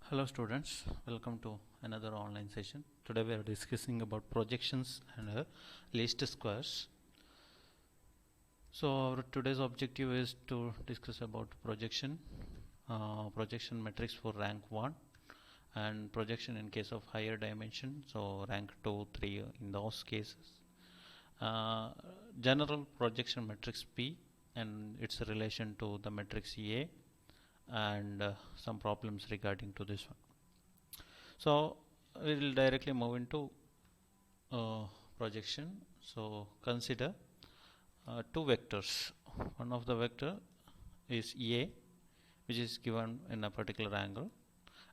Hello students, welcome to another online session. Today we are discussing about projections and least squares. So our today's objective is to discuss about projection matrix for rank 1 and projection in case of higher dimension, so rank 2, 3 in those cases. General projection matrix P and its relation to the matrix A and some problems regarding to this one. So we will directly move into projection. So consider two vectors. One of the vector is A, which is given in a particular angle,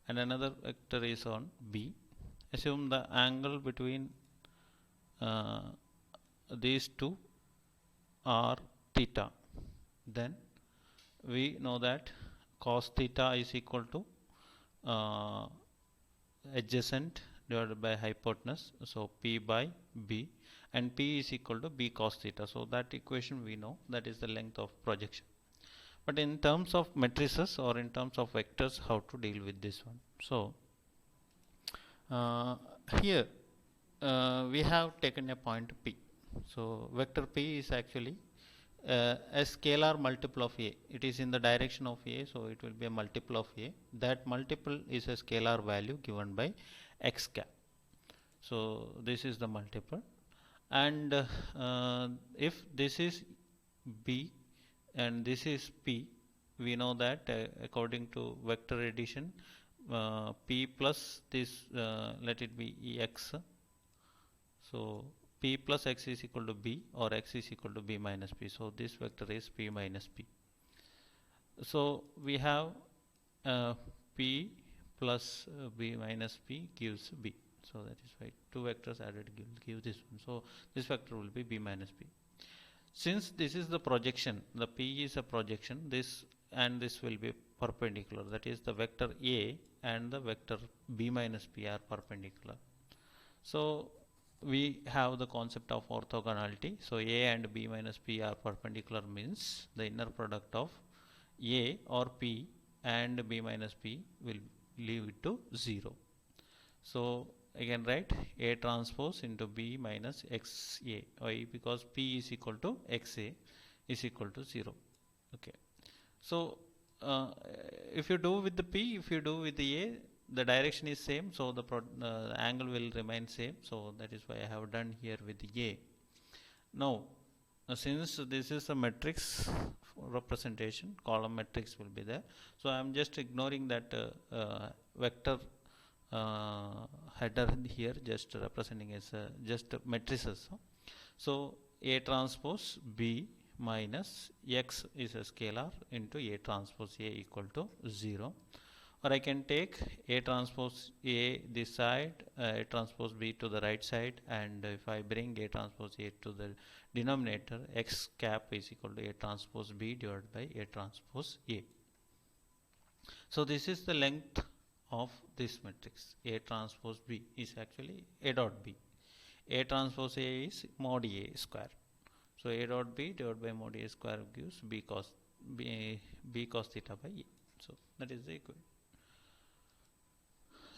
and another vector is on B. Assume the angle between uh, these two are theta. Then we know that cos theta is equal to uh, adjacent divided by hypotenuse, so P by B, and P is equal to B cos theta. So that equation we know, that is the length of projection. But in terms of matrices or in terms of vectors, how to deal with this one? So uh, here we have taken a point P. So vector P is actually a scalar multiple of A. It is in the direction of A, so it will be a multiple of A. That multiple is a scalar value given by x cap. So this is the multiple, and if this is B and this is P, we know that according to vector addition, P plus this, let it be X. So P plus X is equal to B, or X is equal to B minus P. So this vector is P minus P. So we have uh, P plus B minus P gives B. So that is why two vectors added give this one. So this vector will be B minus P. Since this is the projection, the P is a projection, this and this will be perpendicular. That is, the vector A and the vector B minus P are perpendicular. So we have the concept of orthogonality. So A and B minus P are perpendicular means the inner product of A or P and B minus P will leave it to 0. So again write A transpose into B minus XA. Why? Because P is equal to XA is equal to 0. Okay. So if you do with the P, if you do with the A, the direction is same, so the angle will remain same. So that is why I have done here with the A. Now since this is a matrix representation, column matrix will be there, so I am just ignoring that vector header here, just representing as just matrices. So A transpose B minus X is a scalar into A transpose A equal to 0. Or I can take A transpose A this side, A transpose B to the right side, and if I bring A transpose A to the denominator, X cap is equal to A transpose B divided by A transpose A. So this is the length of this matrix. A transpose B is actually A dot B. A transpose A is mod A square. So A dot B divided by mod A square gives B cos theta by A. So that is the equation.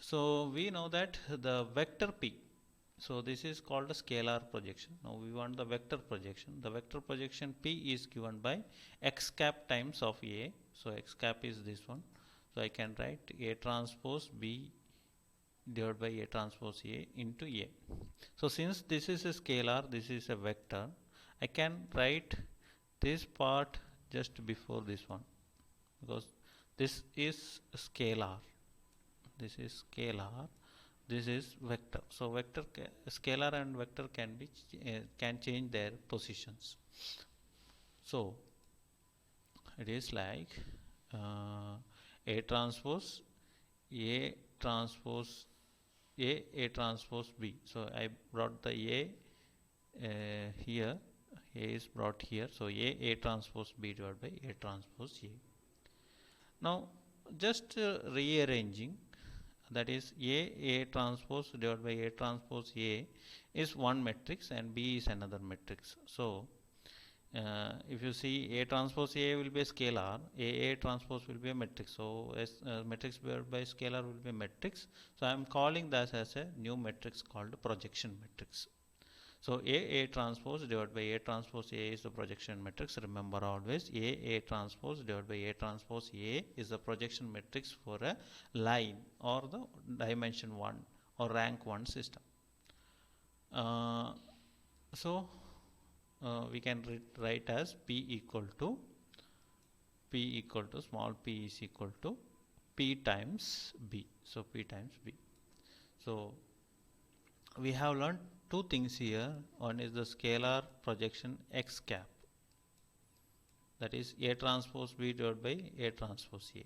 So we know that the vector P, so this is called a scalar projection. Now we want the vector projection. The vector projection P is given by x cap times of A. So x cap is this one. So I can write A transpose B divided by A transpose A into A. So since this is a scalar, this is a vector, I can write this part just before this one, because this is scalar, this is scalar, this is vector. So vector, scalar and vector can be can change their positions. So it is like A transpose A transpose A transpose B. So I brought the A here, A is brought here, so A transpose B divided by A transpose A. Now just rearranging, that is A transpose divided by A transpose A is one matrix and B is another matrix. So if you see A transpose A will be a scalar, A transpose will be a matrix. So matrix divided by scalar will be a matrix. So I am calling that as a new matrix called projection matrix. So A transpose divided by A transpose A is the projection matrix. Remember always A transpose divided by A transpose A is the projection matrix for a line or the dimension 1 or rank 1 system. So we can write as P equal to small p is equal to P times B. So P times B. So we have learned two things here. One is the scalar projection X cap, that is A transpose B divided by A transpose A,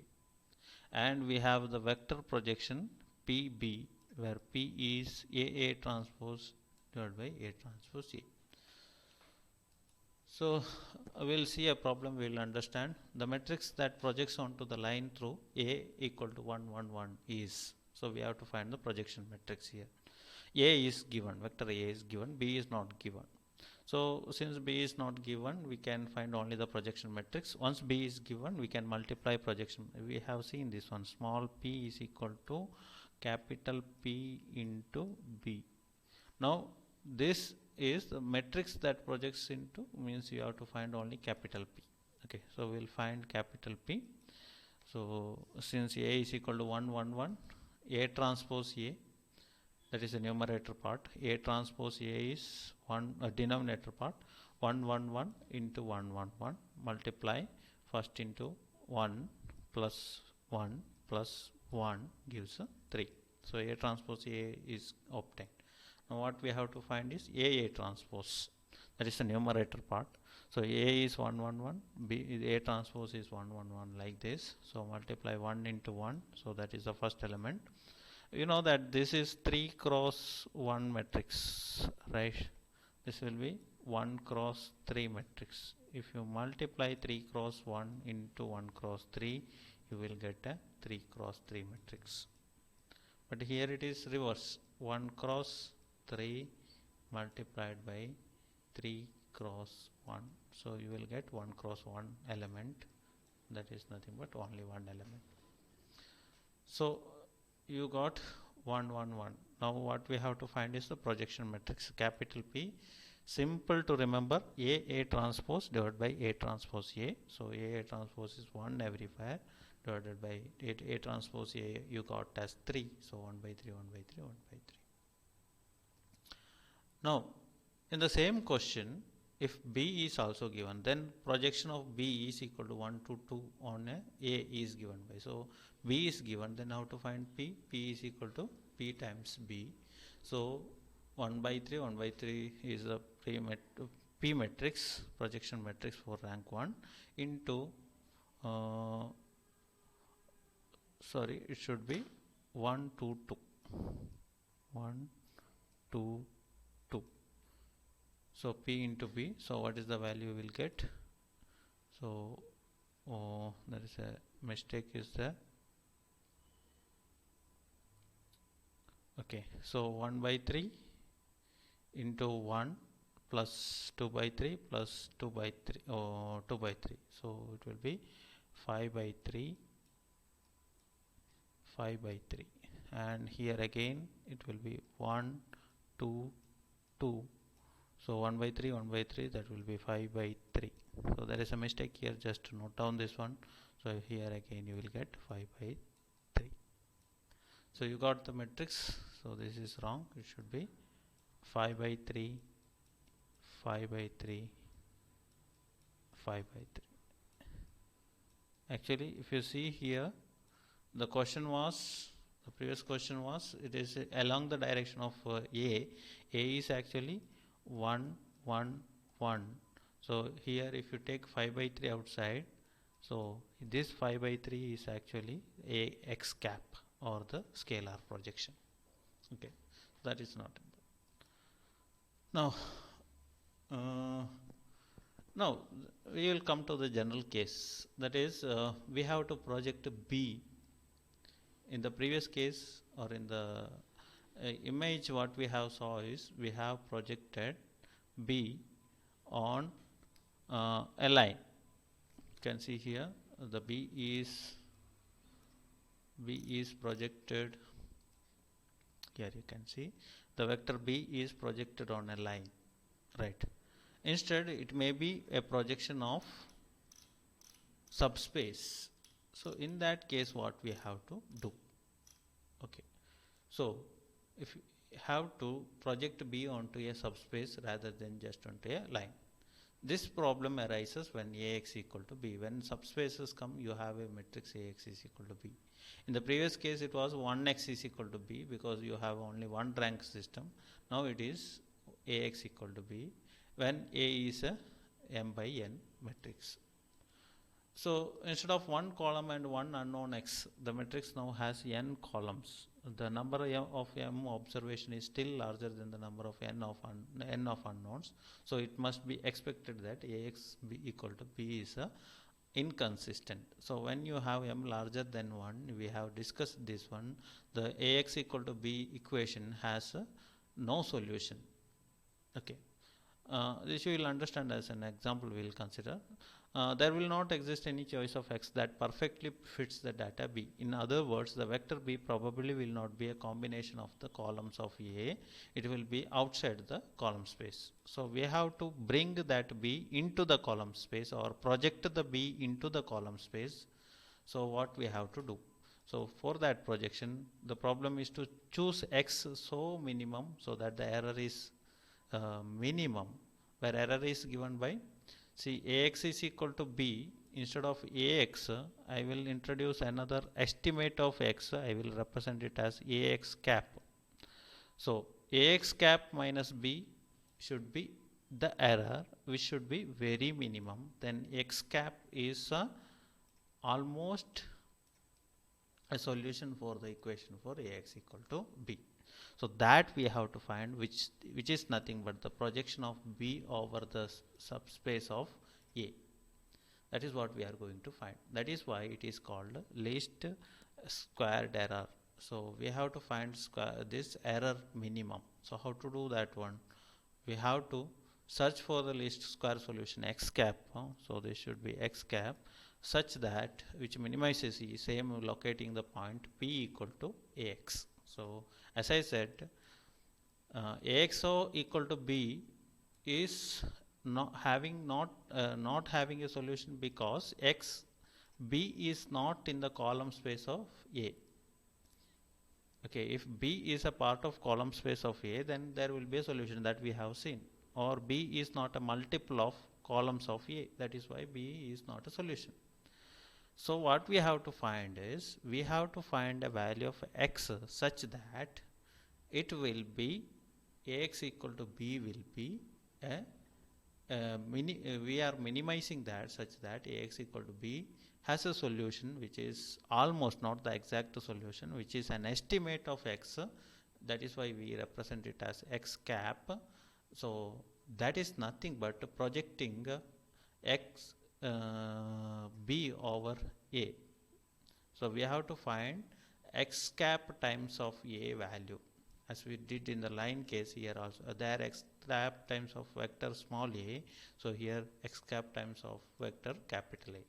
and we have the vector projection PB, where P is A transpose divided by A transpose A. So we'll see a problem, we'll understand. The matrix that projects onto the line through A equal to 1 1 1 is, so we have to find the projection matrix here. A is given, vector A is given, B is not given. So since B is not given, we can find only the projection matrix. Once B is given, we can multiply projection. We have seen this one, small p is equal to capital P into B. Now this is the matrix that projects into, means you have to find only capital P. Okay, so we'll find capital P. So since A is equal to 1 1 1, A transpose A, that is the numerator part, A transpose A is denominator part, 1 1 1 into 1 1 1, multiply first into 1 plus 1 plus 1 gives a 3. So A transpose A is obtained. Now what we have to find is A transpose, that is the numerator part. So A is 1 1 1, B A transpose is 1 1 1, like this. So multiply 1 into 1, so that is the first element. You know that this is 3 cross 1 matrix, right? This will be 1 cross 3 matrix. If you multiply 3 cross 1 into 1 cross 3, you will get a 3 cross 3 matrix. But here it is reverse, 1 cross 3 multiplied by 3 cross 1. So you will get 1 cross 1 element, that is nothing but only one element. So you got 1 1 1. Now what we have to find is the projection matrix, capital P. Simple to remember, A transpose divided by A transpose A. So A transpose is 1 everywhere, divided by A transpose A you got as 3. So 1 by 3 1 by 3 1 by 3. Now in the same question, if B is also given, then projection of B is equal to 1 to 2 on A is given by. So B is given, then how to find P? P is equal to P times B. So 1 by 3 1 by 3 is a P matrix, projection matrix for rank 1 into sorry, it should be 1 2 2 1 2 2. So P into B, so what is the value we will get? So there is a mistake is there. Okay, so 1 by 3 into 1 plus 2 by 3 plus 2 by 3 or 2 by 3, so it will be 5 by 3 5 by 3, and here again it will be 1 2 2. So 1 by 3 1 by 3, that will be 5 by 3. So there is a mistake here, just note down this one. So here again you will get 5 by 3. So you got the matrix. So this is wrong, it should be 5 by 3 5 by 3 5 by 3. Actually if you see here, the question was, the previous question was, it is along the direction of A is actually 1 1 1. So here if you take 5 by 3 outside, so this 5 by 3 is actually a X cap or the scalar projection. Okay, that is not now. Now we will come to the general case, that is we have to project B. In the previous case or in the image, what we have saw is we have projected B on a line. You can see here the B is projected. Here you can see the vector B is projected on a line, right? Instead, it may be a projection of subspace. So in that case, what we have to do? Okay, so if you have to project B onto a subspace rather than just onto a line, this problem arises when Ax equal to B. When subspaces come, you have a matrix Ax is equal to B. In the previous case, it was 1x is equal to B because you have only one rank system. Now it is Ax equal to B when A is a m by n matrix. So instead of one column and one unknown x, the matrix now has n columns. The number of m observation is still larger than the number of n of unknowns. So it must be expected that Ax be equal to B is inconsistent. So when you have m larger than 1, we have discussed this one, the Ax equal to B equation has no solution. Okay. This you will understand as an example we will consider. There will not exist any choice of x that perfectly fits the data B. In other words, the vector B probably will not be a combination of the columns of A. It will be outside the column space. So we have to bring that B into the column space or project the B into the column space. So what we have to do? So for that projection, the problem is to choose x so minimum so that the error is minimum, where error is given by, see, Ax is equal to B. Instead of Ax, I will introduce another estimate of x. I will represent it as Ax cap. So Ax cap minus B should be the error, which should be very minimum. Then x cap is almost a solution for the equation for Ax equal to B. So that we have to find, which is nothing but the projection of B over the subspace of A. That is what we are going to find. That is why it is called least squared error. So we have to find this error minimum. So how to do that one? We have to search for the least square solution x cap. So this should be x cap such that which minimizes E, same locating the point P equal to Ax. So as I said, Axo equal to B is not having a solution because B is not in the column space of A. Okay, if B is a part of column space of A, then there will be a solution that we have seen. Or B is not a multiple of columns of A. That is why B is not a solution. So what we have to find is, we have to find a value of x such that it will be Ax equal to B will be we are minimizing that such that Ax equal to B has a solution which is almost not the exact solution, which is an estimate of x. That is why we represent it as x cap. So that is nothing but projecting x B over A. So we have to find x cap times of A value, as we did in the line case here also. There x cap times of vector small a, so here x cap times of vector capital A.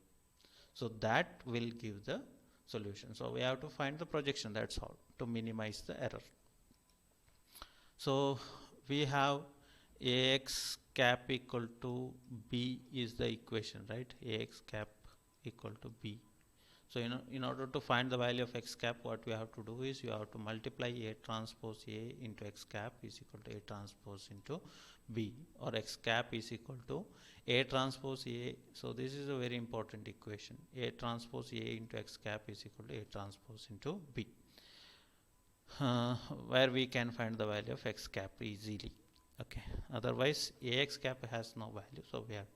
So that will give the solution. So we have to find the projection, that's all, to minimize the error. So we have Ax cap equal to B is the equation, right? Ax cap equal to B. So in order to find the value of x cap, what we have to do is you have to multiply A transpose A into x cap is equal to A transpose into B, or x cap is equal to A transpose A. So this is a very important equation. A transpose A into x cap is equal to A transpose into B, where we can find the value of x cap easily. Okay, otherwise Ax cap has no value, so we have,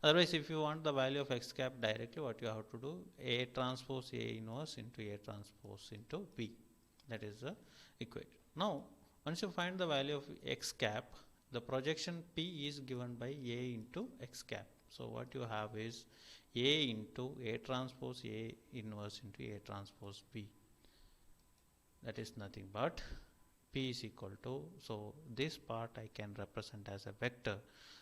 otherwise if you want the value of x cap directly, what you have to do, A transpose A inverse into A transpose into B. That is the equation. Now once you find the value of x cap, the projection P is given by A into x cap. So what you have is A into A transpose A inverse into A transpose B. That is nothing but P is equal to, so this part I can represent as a vector,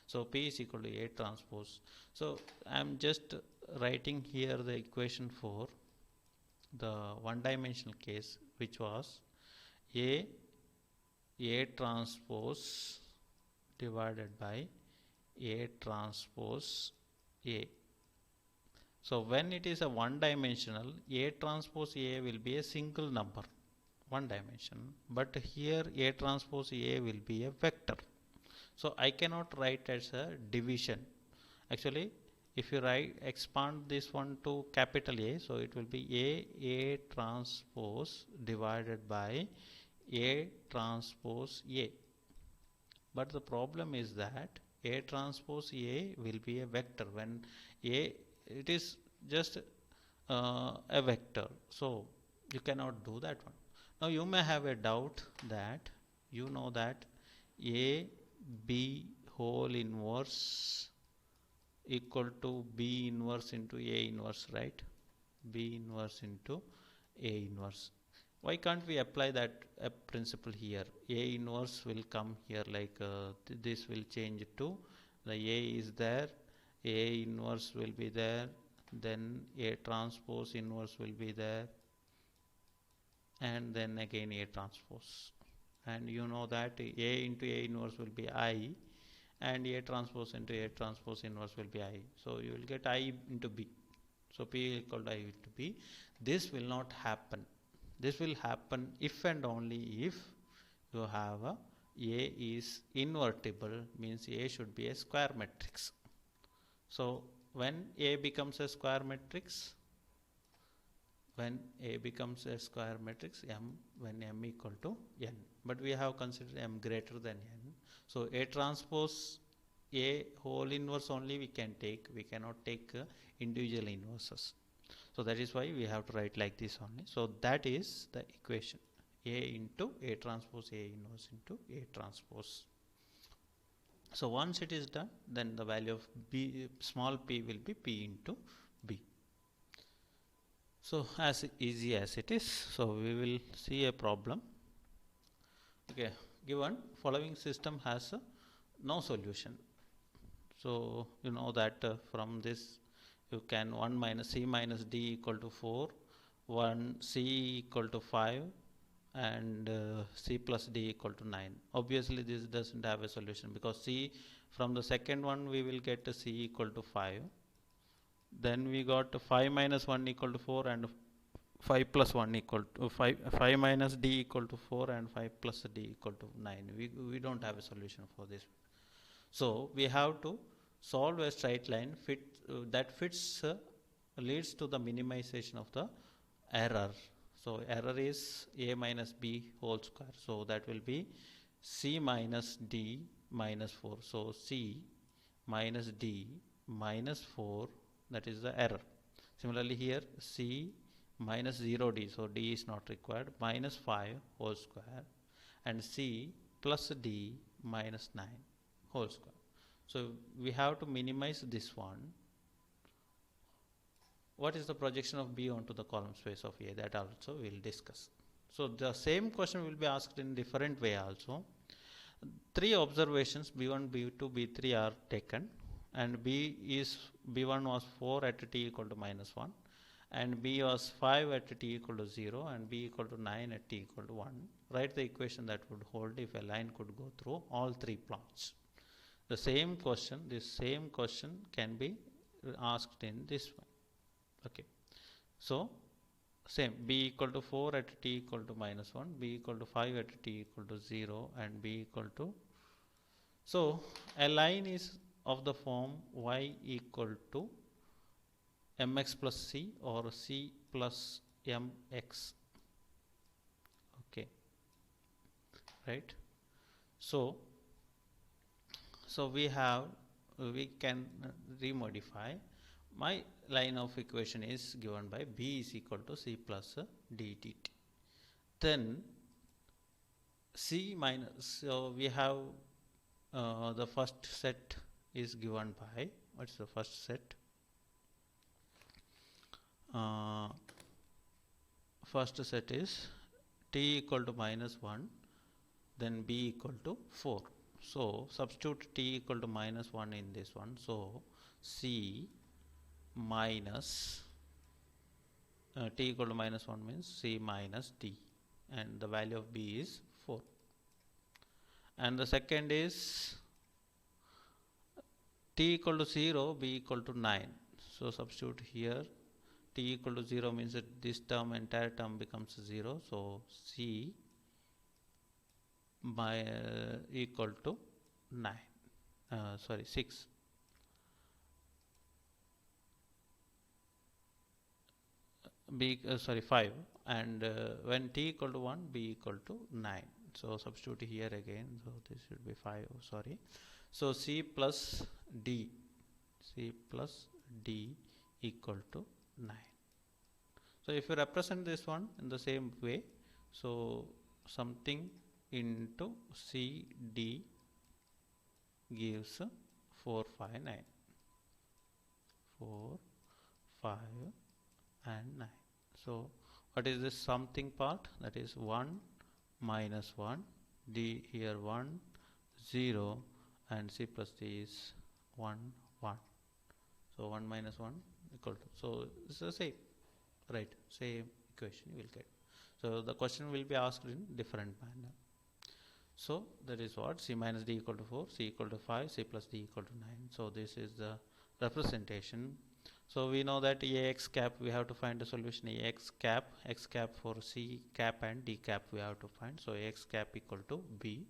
so P is equal to A transpose. So I am just writing here the equation for the one dimensional case, which was A transpose divided by A transpose A. So when it is a one dimensional, A transpose A will be a single number, one dimension, but here A transpose A will be a vector. So I cannot write as a division. Actually, if you expand this one to capital A, so it will be A transpose divided by A transpose A. But the problem is that A transpose A will be a vector when A, it is just a vector, so you cannot do that one. Now you may have a doubt that you know that A B whole inverse equal to B inverse into A inverse, right? B inverse into A inverse. Why can't we apply that principle here? A inverse will come here, like this will change to the A is there, A inverse will be there, then A transpose inverse will be there, and then again A transpose. And you know that A into A inverse will be I, and A transpose into A transpose inverse will be I. So you will get I into B. So P equal to I into B. This will not happen. This will happen if and only if you have A is invertible, means A should be a square matrix. So when A becomes a square matrix, M, when M equal to N, but we have considered M greater than N. So A transpose A whole inverse only we can take, we cannot take individual inverses. So that is why we have to write like this only. So that is the equation, A into A transpose A inverse into A transpose. So once it is done, then the value of B small p will be P into B. So as easy as it is, so we will see a problem. Okay, given following system has no solution. So you know that from this you can 1 minus C minus D equal to 4, 1 C equal to 5, and C plus D equal to 9. Obviously this doesn't have a solution, because C, from the second one we will get C equal to 5. Then we got 5 minus 1 equal to 4, and 5 plus 1 equal to 5. 5 minus D equal to 4, and 5 plus D equal to 9. We don't have a solution for this. So we have to solve a straight line that fits leads to the minimization of the error. So error is A minus B whole square. So that will be C minus D minus 4. So C minus D minus 4, that is the error. Similarly here C minus 0D, so D is not required, minus 5 whole square, and C plus D minus 9 whole square. So we have to minimize this one. What is the projection of B onto the column space of A? That also we will discuss. So the same question will be asked in different way also. 3 observations B1, B2, B3 are taken, and B1 was 4 at t equal to minus 1, and B was 5 at t equal to 0, and B equal to 9 at t equal to 1. Write the equation that would hold if a line could go through all 3 plots. The same question, this same question can be asked in this way. Okay, so same, B equal to 4 at t equal to minus 1, B equal to 5 at t equal to 0, and B equal to, so a line is of the form y equal to mx plus c or c plus mx. Okay, right? So we can remodify. My line of equation is given by B is equal to C plus D dt. Then C minus, so we have the first set is given by, what's the first set? First set is t equal to minus 1 then b equal to 4. So substitute t equal to minus 1 in this one. So c minus t equal to minus 1 means c minus d, and the value of b is 4. And the second is t equal to 0, b equal to 9. So substitute here t equal to 0 means that this term, entire term becomes 0. So c by equal to 9, 6. B 5, and when t equal to 1, b equal to 9. So substitute here again, so this should be 5, sorry. So c plus d equal to 9. So if you represent this one in the same way, so something into c d gives 4, 5, 9. 4, 5 and 9. So what is this something part? That is 1 minus 1, d here 1, 0, and c plus d is 1, 1. So 1 minus 1 equal to, so this is the same, right? Same equation you will get. So the question will be asked in different manner. So that is what, c minus d equal to 4, c equal to 5, c plus d equal to 9. So this is the representation. So we know that Ax cap, we have to find the solution Ax cap, x cap for c cap and d cap we have to find. So Ax cap equal to b.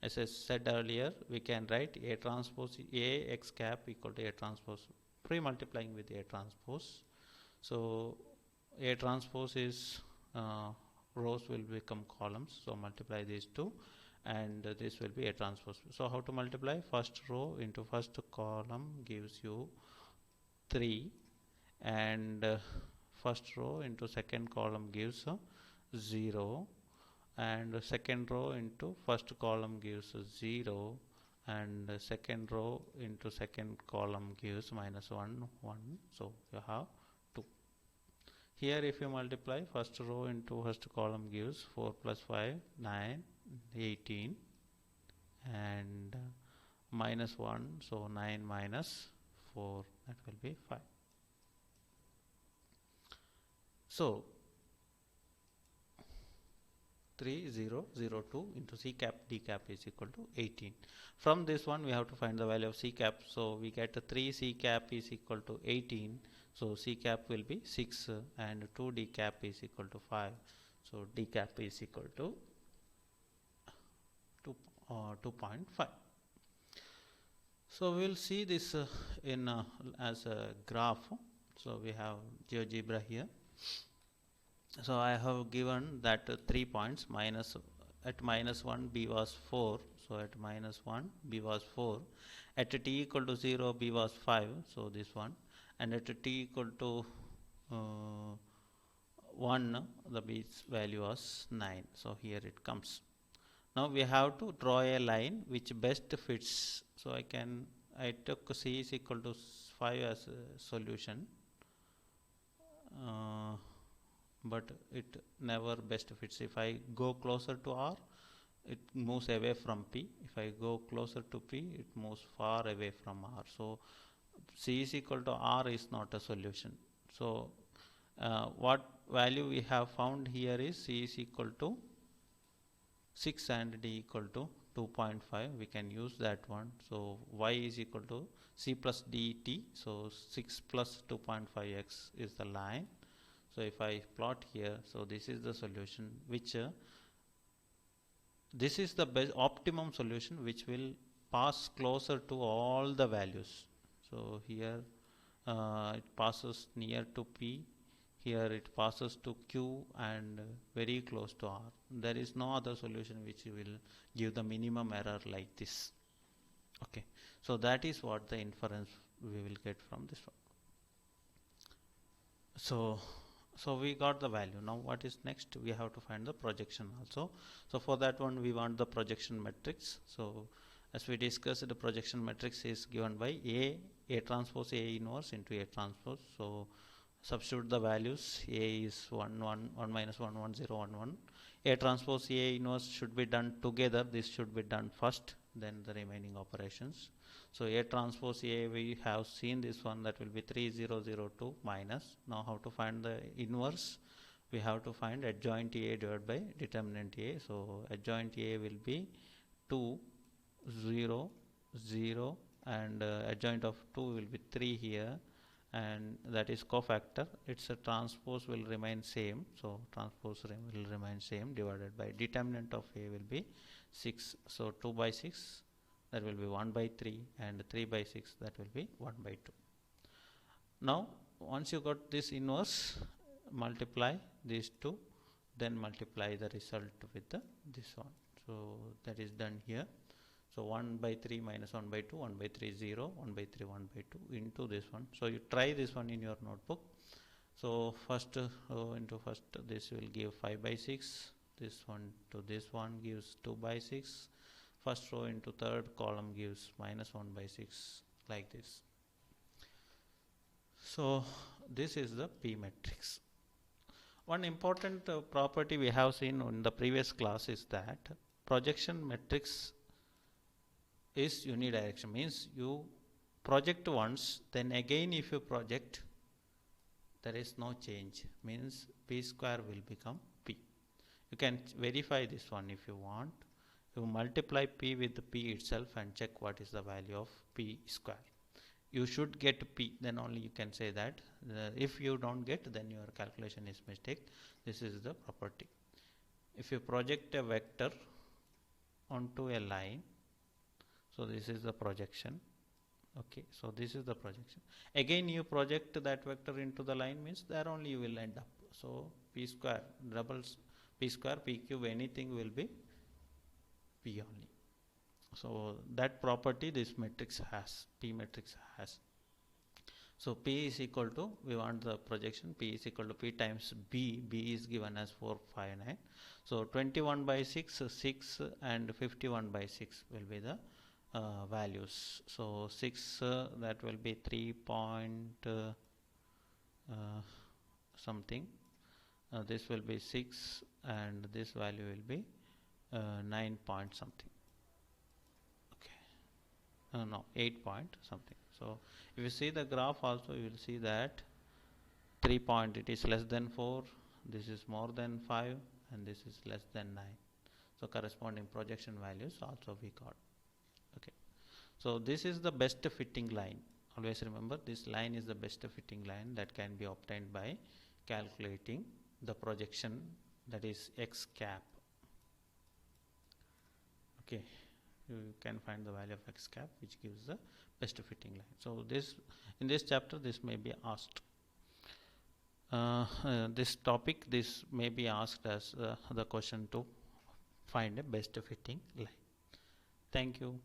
As I said earlier, we can write A transpose Ax cap equal to A transpose, pre-multiplying with A transpose. So A transpose is rows will become columns. So multiply these two, and this will be A transpose. So how to multiply? First row into first column gives you 3, and first row into second column gives 0, and second row into first column gives 0, and second row into second column gives minus 1, 1. So you have 2. Here if you multiply, first row into first column gives 4 plus 5, 9, 18, and minus 1, so 9 minus 4, that will be 5. So 3002 into c cap d cap is equal to 18. From this one we have to find the value of c cap. So we get 3 c cap is equal to 18. So c cap will be 6, and 2 d cap is equal to 5. So d cap is equal to 2.5. So we will see this in as a graph. So we have GeoGebra here. So I have given that 3 points. At minus 1 b was 4. So at minus 1 b was 4. At t equal to 0 b was 5. So this one. And at t equal to 1 the b's value was 9. So here it comes. Now we have to draw a line which best fits. So I took c is equal to 5 as a solution, but it never best fits. If I go closer to r, it moves away from p. If I go closer to p, it moves far away from r. So c is equal to r is not a solution. So what value we have found here is c is equal to 6 and d equal to 2.5. We can use that one. So y is equal to c plus dt. So 6 plus 2.5x is the line. So if I plot here, so this is the solution which this is the best optimum solution which will pass closer to all the values. So here it passes near to p, here it passes to q, and very close to r. There is no other solution which will give the minimum error like this. Okay, so that is what the inference we will get from this one. So we got the value. Now what is next? We have to find the projection also. So for that one we want the projection matrix. So as we discussed, the projection matrix is given by A transpose A inverse into A transpose. So substitute the values. A is 1 1 1 minus 1 1 0 1 1. A transpose A inverse should be done together. This should be done first, then the remaining operations. So A transpose A, we have seen this one, that will be 3002 minus. Now how to find the inverse? We have to find adjoint A divided by determinant A. So adjoint A will be 2 0 0, and adjoint of 2 will be 3 here, and that is cofactor. Its a transpose will remain same, so transpose will remain same, divided by determinant of A will be 6. So 2 by 6, that will be 1 by 3, and 3 by 6, that will be 1 by 2. Now once you got this inverse, multiply these two, then multiply the result with this one. So that is done here. So 1 by 3 minus 1 by 2, 1 by 3 0, 1 by 3 1 by 2 into this one. So you try this one in your notebook. So first into first, this will give 5 by 6, this one to this one gives 2 by 6, first row into third column gives minus 1 by 6, like this. So this is the P matrix. One important property we have seen in the previous class is that projection matrix is unidirectional, means you project once, then again if you project, there is no change, means P square will become P. You can verify this one if you want. You multiply P with the P itself and check what is the value of P square. You should get P, then only you can say that. If you don't get, then your calculation is mistake. This is the property. If you project a vector onto a line, so this is the projection. Okay, so this is the projection. Again you project that vector into the line, means there only you will end up. So P square doubles P square, P cube, anything will be P only. So that property this matrix has, P matrix has. So P is equal to, we want the projection, P is equal to P times B. B is given as 4, 5, 9. So 21 by 6, 6 and 51 by 6 will be the values. So 6 that will be 3 point something, this will be 6, and this value will be 9 point something. Okay, no, 8 point something. So if you see the graph also, you will see that 3 point, it is less than 4, this is more than 5, and this is less than 9. So corresponding projection values also we got. Okay, so this is the best fitting line. Always remember, this line is the best fitting line that can be obtained by calculating the projection, that is x cap. Okay, you can find the value of x cap, which gives the best fitting line. So this, in this chapter, this may be asked. This topic, this may be asked as the question to find a best fitting line. Thank you.